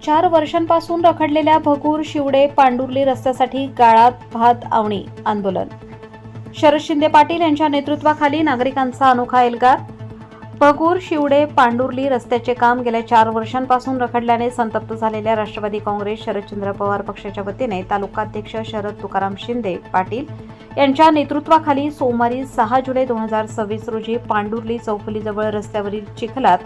4 वर्षांपासून रखडलेल्या भगूर शिवडे पांडुर्ली रस्त्यासाठी गाळात भात आवणी आंदोलन. शरद शिंदे पाटील यांच्या नेतृत्वाखाली नागरिकांचा अनोखा एल्गार. भगूर शिवडे पांडुर्ली रस्त्याचे काम गेल्या 4 वर्षांपासून रखडल्याने संतप्त झालेल्या राष्ट्रवादी काँग्रेस शरदचंद्र पवार पक्षाच्या वतीने तालुकाध्यक्ष शरद तुकाराम शिंदे पाटील यांच्या नेतृत्वाखाली सोमवारी 6 जुलै 2026 रोजी पांडुर्ली चौफुलीजवळ रस्त्यावरील चिखलात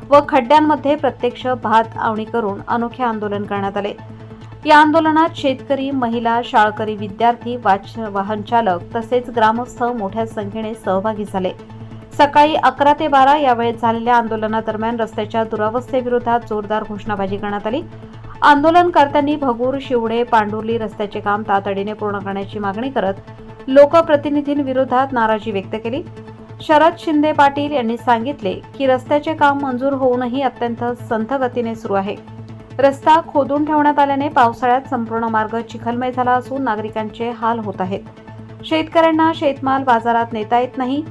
व खड्ड्यांमध्ये प्रत्यक्ष भात आवणी करून अनोखे आंदोलन करण्यात आले. या आंदोलनात शेतकरी, महिला, शाळकरी, विद्यार्थी, वाहन चालक तसेच ग्रामस्थ मोठ्या संख्येने सहभागी झाले. सकाळी 11 ते 12 या वेळेत झालेल्या आंदोलनादरम्यान रस्त्याच्या दुरावस्थेविरोधात जोरदार घोषणाबाजी करण्यात आली. आंदोलनकर्त्यांनी भगूर शिवडे पांडुर्ली रस्त्याचे काम तातडीने पूर्ण करण्याची मागणी करत लोकप्रतिनिधींविरोधात नाराजी व्यक्त केली. शरद शिंदे पाटील यांनी सांगितले की रस्त्याचे काम मंजूर होऊनही अत्यंत संथ गतीने सुरू आहे. रस्ता खोदून ठेवण्यात आल्याने पावसाळ्यात संपूर्ण मार्ग चिखलमय झाला असून नागरिकांचे हाल होत आहेत. शेतकऱ्यांना शेतमाल बाजारात नेता येत नाही.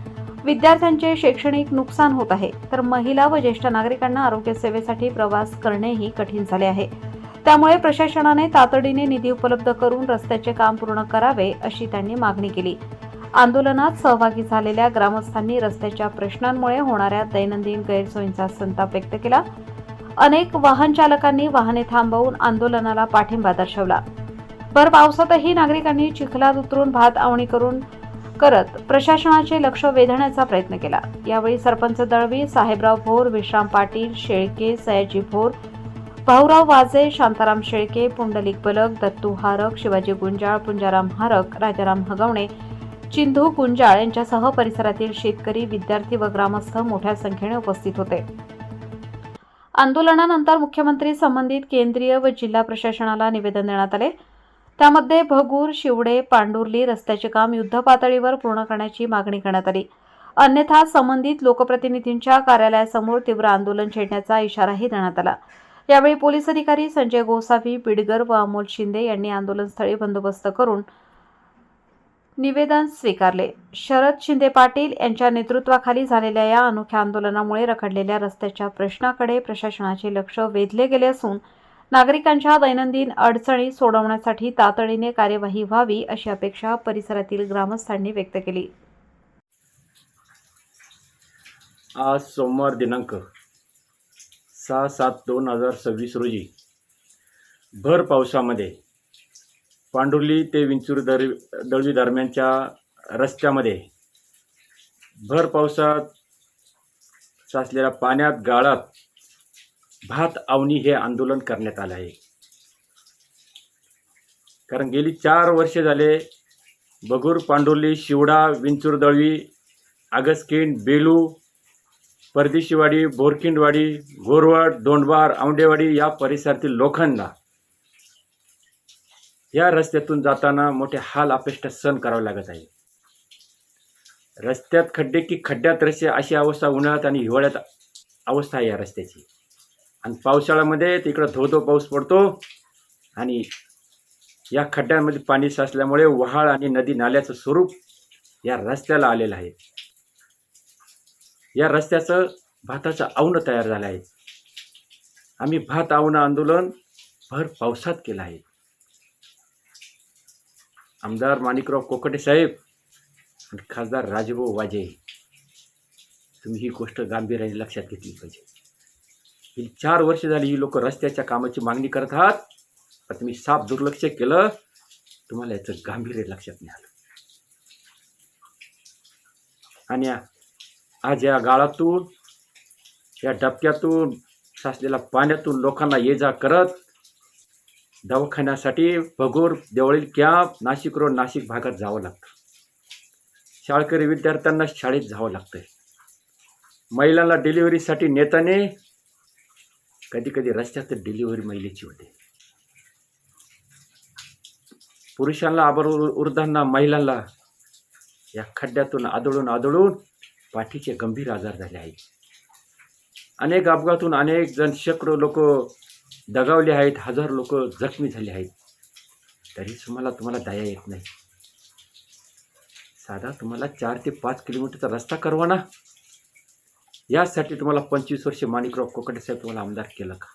विद्यार्थ्यांचे शैक्षणिक नुकसान होत आहे, तर महिला व ज्येष्ठ नागरिकांना आरोग्य सेवेसाठी प्रवास करणेही कठीण झाले आहे. त्यामुळे प्रशासनाने तातडीने निधी उपलब्ध करून रस्त्याचे काम पूर्ण करावे अशी त्यांनी मागणी केली. आंदोलनात सहभागी झालेल्या ग्रामस्थांनी रस्त्याच्या प्रश्नांमुळे होणाऱ्या दैनंदिन गैरसोयींचा संताप व्यक्त केला. अनेक वाहन चालकांनी वाहने थांबवून आंदोलनाला पाठिंबा दर्शवला. भर पावसातही नागरिकांनी चिखलात उतरून भात आवणी करत प्रशासनाचे लक्ष वेधण्याचा प्रयत्न केला. यावेळी सरपंच दळवी, साहेबराव भोर, विश्राम पाटील, शेळके, सयाजी भोर, भाऊराव वाजे, शांताराम शेळके, पुंडलिक बलक, दत्तू हारक, शिवाजी गुंजाळ, पुंजाराम हारक, राजाराम हगवणे, चिंधू गुंजाळ यांच्यासह परिसरातील शेतकरी, विद्यार्थी व ग्रामस्थ मोठ्या संख्येने उपस्थित होते. आंदोलनानंतर मुख्यमंत्री संबंधित केंद्रीय व जिल्हा प्रशासनाला निवेदन देण्यात आले. त्यामध्ये भगूर शिवडे पांडुर्ली रस्त्याचे काम युद्धपातळीवर पूर्ण करण्याची मागणी करण्यात आली. अन्यथा संबंधित लोकप्रतिनिधींच्या कार्यालयासमोर तीव्र आंदोलन छेडण्याचा इशाराही देण्यात आला. यावेळी पोलीस अधिकारी संजय गोसावी, बिडगर व अमोल शिंदे यांनी आंदोलनस्थळी बंदोबस्त करून निवेदन स्वीकारले. शरद शिंदे पाटील यांच्या नेतृत्वाखाली झालेल्या या अनोख्या आंदोलनामुळे रखडलेल्या रस्त्याच्या प्रश्नाकडे प्रशासनाचे लक्ष वेधले गेले असून नागरिकांच्या दैनंदिन अडचणी सोडवण्यासाठी तातडीने कार्यवाही व्हावी अशी अपेक्षा परिसरातील ग्रामस्थांनी व्यक्त केली. आज सोमवार दिनांक 6/7/2026 रोजी भर पावसामध्ये पांडुर्ली ते विंचूर दळवी दरम्यानच्या रस्त्यामध्ये भर पावसात साचलेल्या पाण्यात गाळात भात आवणी हे आंदोलन करण्यात आले आहे. कारण गेली 4 वर्षे झाले भगूर, पांडुर्ली, शिवडा, विंचूर दळवी, आगसकिंड, बेलू, परदेशीवाडी, बोरकिंडवाडी, गोरवड, दोंडबार, औंडेवाडी या परिसरातील लोकांना या रस्त्यातून जाताना मोठे हाल अपेष्टा सहन करावे लागत आहे. रस्त्यात खड्डे की खड्ड्यात रस्ते अशी अवस्था उन्हाळ्यात आणि हिवाळ्यात अवस्था आहे या रस्त्याची. आणि पावसाळ्यामध्ये तिकडं धो पाऊस पडतो आणि या खड्ड्यांमध्ये पाणी साचल्यामुळे वहाळ आणि नदी नाल्याचं स्वरूप या रस्त्याला आलेलं आहे. या रस्त्याचं भाताचं आवणं तयार झालं आहे. आम्ही भात आवणं आंदोलन भर पावसात केलं आहे. आमदार माणिकराव कोकाटे साहेब आणि खासदार राजभाऊ वाजे, तुम्ही ही गोष्ट गांभीर्याने लक्षात घेतली पाहिजे. ही 4 वर्ष झाली ही लोक रस्त्याच्या कामाची मागणी करत आहात, पण तुम्ही साफ दुर्लक्ष केलं. तुम्हाला याचं गांभीर्य लक्षात नाही आलं. आणि आज या गाळातून, या डबक्यातून, साचलेल्या पाण्यातून लोकांना ये जा करत दवाखान्यासाठी भगूर, देवळी कॅम्प, नाशिक रोड, नाशिक भागात जावं लागतं. शाळकरी विद्यार्थ्यांना शाळेत जावं लागतंय. महिलांना डिलिव्हरीसाठी नेताने कधी कधी रस्त्यात डिलिव्हरी महिलेची होते. पुरुषांना वृद्धांना, महिलांना या खड्ड्यातून आदळून पाठीचे गंभीर आजार झाले आहेत. अनेक अपघातून अनेक जण, शेकडो लोक दगावले आहेत, हजारो लोक जखमी झाले आहेत. तरी तुम्हाला दया येत नाही. साधा तुम्हाला 4 ते 5 किलोमीटरचा रस्ता करवा ना. यासाठी तुम्हाला 25 वर्ष माणिकराव कोकाटे साहेब तुम्हाला आमदार केलं का?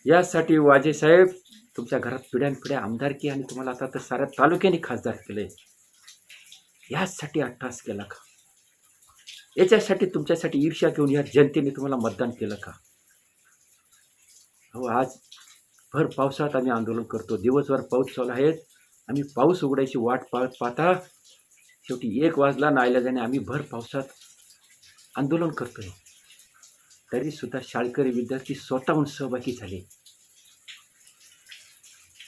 यासाठी वाजे साहेब तुमच्या घरात पिढ्यानपिढ्या आमदारकी आणि तुम्हाला आता तर साऱ्या तालुक्याने खासदार केले. यासाठी अट्टहास केला का? याच्यासाठी तुमच्यासाठी ईर्ष्या घेऊन या जनतेने तुम्हाला मतदान केलं का? हो, आज भर पावसात आम्ही आंदोलन करतो. दिवसभर पाऊस चालू आहे. आम्ही पाऊस उघडायची वाट पाहत पाहता शेवटी 1 वाजला नाईलाजाने आम्ही भर पावसात आंदोलन करतोय. तरीसुद्धा शाळकरी विद्यार्थी स्वतःहून सहभागी झाले.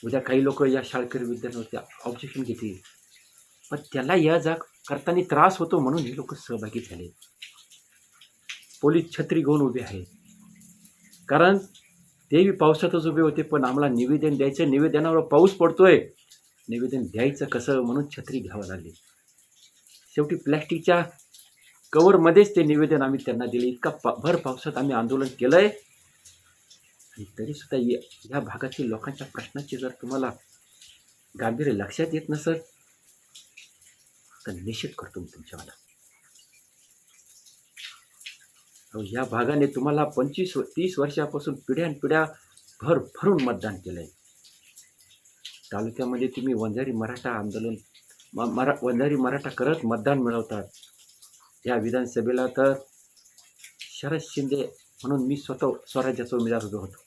उद्या काही लोक या शाळकरी विद्यार्थ्यांवरती ऑब्जेक्शन घेतील, पण त्याला या जा करताना त्रास होतो म्हणून हे लोक सहभागी झाले. पोलीस छत्री घेऊन उभे आहेत, कारण तेही पावसातच उभे होते. पण आम्हाला निवेदन द्यायचं, निवेदनावर पाऊस पडतोय, निवेदन द्यायचं कसं म्हणून छत्री घ्यावं लागली. शेवटी प्लॅस्टिकच्या कवरमध्येच ते निवेदन आम्ही त्यांना दिले. इतका भर पावसात आम्ही आंदोलन केलं आहे. आणि तरीसुद्धा या भागातील लोकांच्या प्रश्नाची जर तुम्हाला गांभीर्य लक्षात येत नसेल तर निषेध करतो मी तुमच्यावाला. या भागाने तुम्हाला 25-30 वर्षापासून पिढ्यानपिढ्या भरून मतदान केलं आहे. तालुक्यामध्ये तुम्ही वंजारी मराठा आंदोलन वंजारी मराठा करत मतदान मिळवतात. या विधानसभेला तर शरद शिंदे म्हणून मी स्वतः स्वराज्याचा उमेदवार उभा होतो.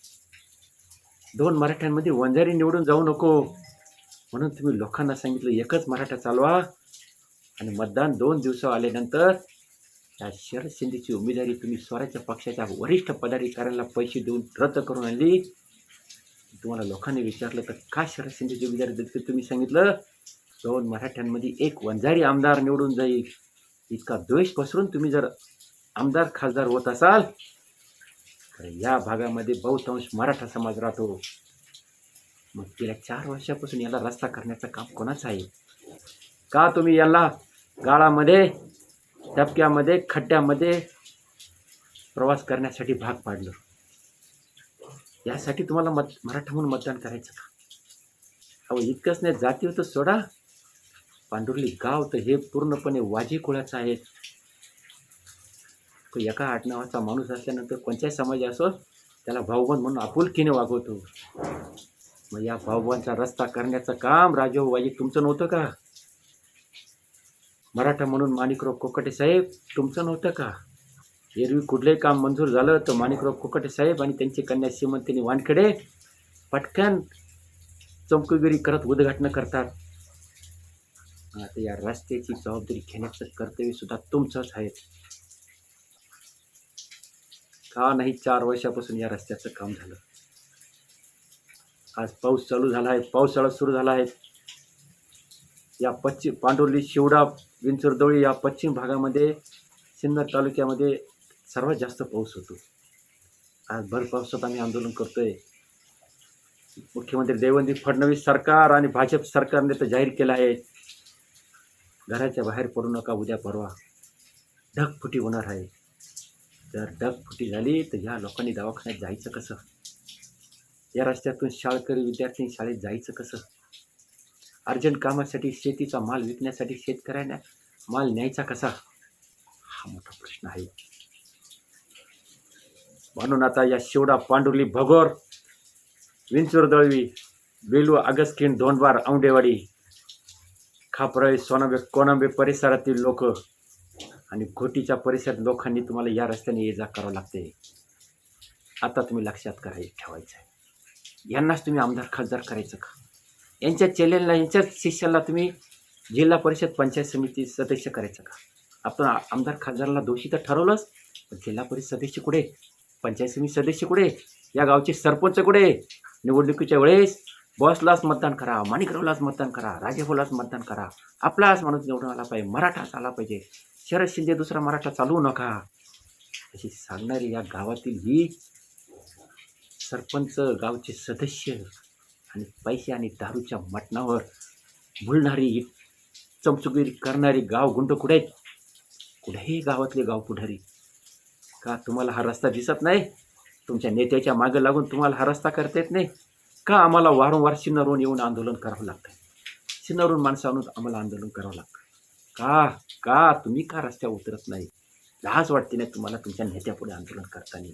2 मराठ्यांमध्ये वंजारी निवडून जाऊ नको म्हणून तुम्ही लोकांना सांगितलं एकच मराठा चालवा. आणि मतदान 2 दिवस आल्यानंतर त्या शरद शिंदेची उमेदवारी तुम्ही स्वराज्य पक्षाच्या वरिष्ठ पदाधिकाऱ्यांना पैसे देऊन रद्द करून आणली. तुम्हाला लोकांनी विचारलं तर का शरद शिंदेची उमेदवारी दिली? तुम्ही सांगितलं 2 मराठ्यांमध्ये 1 वंजारी आमदार निवडून जाईल. इतका द्वेष पसरून तुम्ही जर आमदार खासदार होत असाल तर या भागामध्ये बहुतांश मराठा समाज राहतो. मग गेल्या 4 वर्षापासून याला रस्ता करण्याचं काम कोणाचं आहे? का तुम्ही याला गाळामध्ये, टपक्यामध्ये, खड्ड्यामध्ये प्रवास करण्यासाठी भाग पाडलं? यासाठी तुम्हाला मराठा म्हणून मतदान करायचं का? अहो, इतकंच नाही, जाती होतं सोडा. पांडुर्ली गाव तर हे पूर्णपणे वाजी कुळाचं आहे. तो एका आडनावाचा माणूस असल्यानंतर कोणत्याही समाज असो त्याला भाऊबंद म्हणून आपुलकीने वागवतो. मग या भाऊबंदचा रस्ता करण्याचं काम राजेभाऊ वाजी तुमचं नव्हतं का? मराठा म्हणून माणिकराव कोकाटे साहेब तुमचं नव्हतं का? एरवी कुठलंही काम मंजूर झालं तर माणिकराव कोकाटे साहेब आणि त्यांची कन्या श्रीमंतिनी वानखेडे पटकन चमकुगिरी करत उद्घाटन करतात. आता या रस्त्याची जबाबदारी घेण्याचं कर्तव्य सुद्धा तुमचंच आहे. का नाही 4 वर्षापासून या रस्त्याचं काम झालं? आज पाऊस चालू झाला आहे, पावसाळा सुरू झाला आहे. या पांडुर्ली, शिवडा, विंचुरदोळी या पश्चिम भागामध्ये सिन्नर तालुक्यामध्ये सर्वात जास्त पाऊस होतो. आज भर पावसात आम्ही आंदोलन करतोय. मुख्यमंत्री देवेंद्र फडणवीस सरकार आणि भाजप सरकारने तर जाहीर केलं आहे घराच्या बाहेर पडू नका, उद्या परवा ढगफुटी होणार आहे. जर ढगफुटी झाली तर या लोकांनी दवाखान्यात जायचं कसं? या रस्त्यातून शाळकरी विद्यार्थी शाळेत जायचं कसं? अर्जंट कामासाठी शेतीचा माल विकण्यासाठी शेतकऱ्यांना माल न्यायचा कसा? हा मोठा प्रश्न आहे. म्हणून आता या शिवडा, पांडुर्ली, भगोर, विंचुरदळवी, बेलू, आगस्किन, धोंडबार, औंडेवाडी, खापरळी, सोनाबे, कोनांबे परिसरातील लोक आणि घोटीच्या परिसरात लोकांनी तुम्हाला या रस्त्याने ये जा करावं लागते. आता तुम्ही लक्षात ठेवायचं आहे. यांनाच तुम्ही आमदार खासदार करायचं का? यांच्या चेलेला, यांच्याच शिष्याला तुम्ही जिल्हा परिषद पंचायत समिती सदस्य करायचं का? आपण आमदार खासदाराला दोषी तर ठरवलंच, पण जिल्हा परिषद सदस्य कुठे? पंचायत समिती सदस्य कुठे? या गावचे सरपंच कुठे? निवडणुकीच्या वेळेस बॉसलाच मतदान करा, माणिकरावलाच मतदान करा, राजेभाऊलाच मतदान करा. आपलाच माणूस निवडून आला पाहिजे, मराठाच आला पाहिजे, शरद शिंदे दुसरा मराठा चालवू नका अशी सांगणारी या गावातील ही सरपंच, गावचे सदस्य आणि पैसे आणि दारूच्या मटणावर भुलणारी, चमचुगिरी करणारी गाव गुंड कुठे आहेत? कुठेही गावातले गाव पुढारी. का तुम्हाला हा रस्ता दिसत नाही? तुमच्या नेत्याच्या मागं लागून तुम्हाला हा रस्ता करता येत नाही का? आम्हाला वारंवार सिन्नरहून येऊन आंदोलन करावं लागतं. सिन्नरहून माणसं आणून आम्हाला आंदोलन करावं लागतं. का तुम्ही का रस्त्यावर उतरत नाही? लाज वाटते नाही तुम्हाला तुमच्या नेत्यापुढे आंदोलन करताना?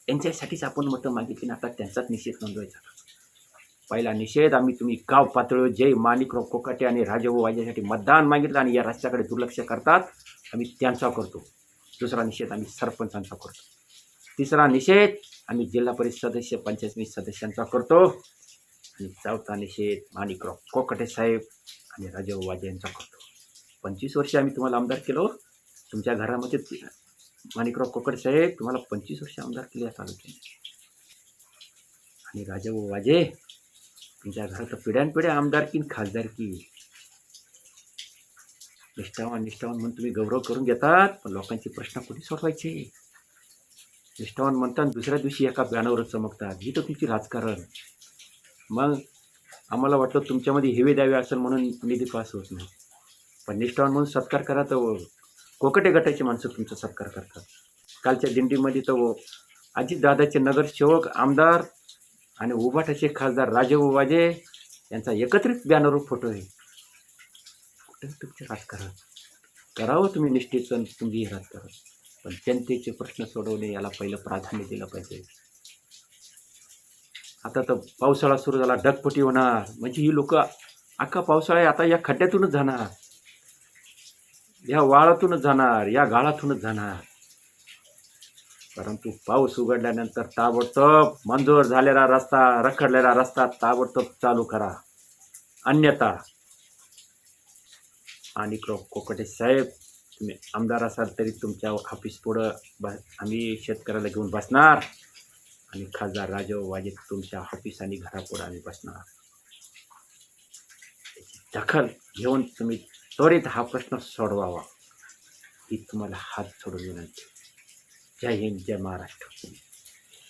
यांच्यासाठीच आपण मतं मागितली ना, आता त्यांचाच निषेध नोंदवायचा. पहिला निषेध आम्ही तुम्ही गाव पातळीवर जय माणिकराव कोकाटे आणि राजाभाऊ वाजेसाठी मतदान मागितलं आणि या रस्त्याकडे दुर्लक्ष करतात, आम्ही त्यांचा करतो. दुसरा निषेध आम्ही सरपंचांचा करतो. तिसरा निषेध आम्ही जिल्हा परिषद सदस्य, पंचायत समिती सदस्यांचा करतो. आणि चौथा निषेध माणिकराव कोकाटे साहेब आणि राजाभाऊ वाजे यांचा करतो. 25 वर्ष आम्ही तुम्हाला आमदार केलो. तुमच्या घरामध्ये माणिकराव कोकाटे साहेब तुम्हाला 25 वर्ष आमदार केले या तालुक्याने. आणि राजाभाऊ वाजे तुमच्या घरात पिढ्यानपिढ्या आमदारकी आणि खासदारकी. निष्ठावान म्हणून तुम्ही गौरव करून घेतात, पण लोकांचे प्रश्न कुठे सोडवायचे? निष्ठावान म्हणतात दुसऱ्या दिवशी एका बॅनरवर चमकतात. ही तर तुमची राजकारण. मग आम्हाला वाटलं तुमच्यामध्ये हेवे द्यावे असेल म्हणून निधी पास होत नाही. पण निष्ठावान म्हणून सत्कार करा तर कोकटे गटाची माणसं तुमचा सत्कार करतात. कालच्या दिंडीमध्ये तर अजितदादाचे नगरसेवक आमदार आणि उभाटाचे खासदार राजाभाऊ वाजे यांचा एकत्रित बॅनरवर फोटो आहे. कुठे तुमचे राजकारण? करावं तुम्ही निष्ठेचं तुम्ही हे राजकारण, पण जनतेचे प्रश्न सोडवणे याला पहिलं प्राधान्य दिलं पाहिजे. आता तर पावसाळा सुरू झाला, ढगफुटी होणार, म्हणजे ही लोक अख्खा पावसाळा आता या खड्ड्यातूनच जाणार, या वाळातूनच जाणार, या गाळातूनच जाणार. परंतु पाऊस उघडल्यानंतर ताबडतोब मंजूर झालेला रस्ता, रखडलेला रस्ता ताबडतोब चालू करा. अन्यथा माणिकराव कोकाटे साहेब तुम्ही आमदार असाल तरी तुमच्या ऑफिस पुढं आम्ही शेतकऱ्याला घेऊन बसणार आणि खासदार राजाभाऊ वाजे तुमच्या ऑफिस आणि घरापुढं आम्ही बसणार. त्याची दखल घेऊन तुम्ही त्वरित हा प्रश्न सोडवावा ही तुम्हाला हात सोडून विनंती. जय हिंद, जय महाराष्ट्र.